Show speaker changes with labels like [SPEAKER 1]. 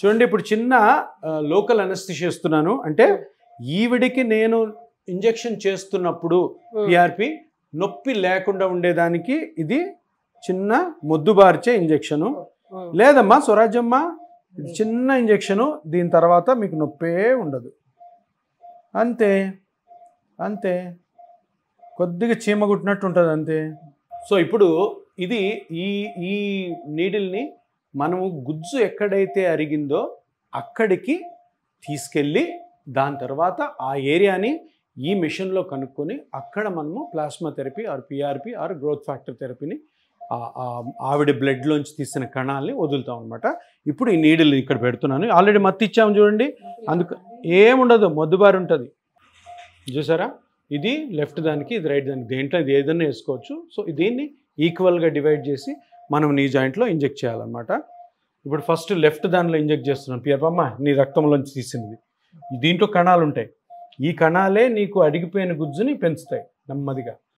[SPEAKER 1] చూడండి ఇప్పుడు చిన్న లోకల్ అనస్థిషియా ఇస్తున్నాను. అంటే ఈవిడికి నేను ఇంజెక్షన్ చేస్తున్నప్పుడు పిఆర్పి నొప్పి లేకుండా ఉండేదానికి ఇది చిన్న మొద్దుబార్చే ఇంజెక్షను. లేదమ్మా స్వరాజ్యమ్మ, ఇది చిన్న ఇంజెక్షను, దీని తర్వాత మీకు నొప్పే ఉండదు. అంతే అంతే, కొద్దిగా చీమ కుట్టినట్టు ఉంటుంది అంతే. సో ఇప్పుడు ఇది ఈ ఈ నీడిల్ని మనము గుజ్జు ఎక్కడైతే అరిగిందో అక్కడికి తీసుకెళ్ళి దాని తర్వాత ఆ ఏరియాని ఈ మిషన్లో కనుక్కొని అక్కడ మనము plasma therapy or PRP or growth factor థెరపీని ఆవిడ బ్లడ్లోంచి తీసిన కణాలని వదులుతాం అనమాట. ఇప్పుడు ఈ నీడిల్ ఇక్కడ పెడుతున్నాను. ఆల్రెడీ మత్తు ఇచ్చాము చూడండి, అందుకు ఏముండదు, మొద్దుబారి ఉంటుంది చూసారా. ఇది లెఫ్ట్ దానికి, ఇది రైట్ దానికి, దేంట్లో ఇది ఏదైనా వేసుకోవచ్చు. సో దీన్ని ఈక్వల్గా డివైడ్ చేసి మనం నీ జాయింట్లో ఇంజెక్ట్ చేయాలన్నమాట. ఇప్పుడు ఫస్ట్ లెఫ్ట్ దానిలో ఇంజెక్ట్ చేస్తున్నాను. పిఆర్పమ్మ నీ రక్తంలోంచి తీసినది, దీంట్లో కణాలు ఉంటాయి. ఈ కణాలే నీకు అడిగిపోయిన గుజ్జుని పెంచుతాయి నెమ్మదిగా.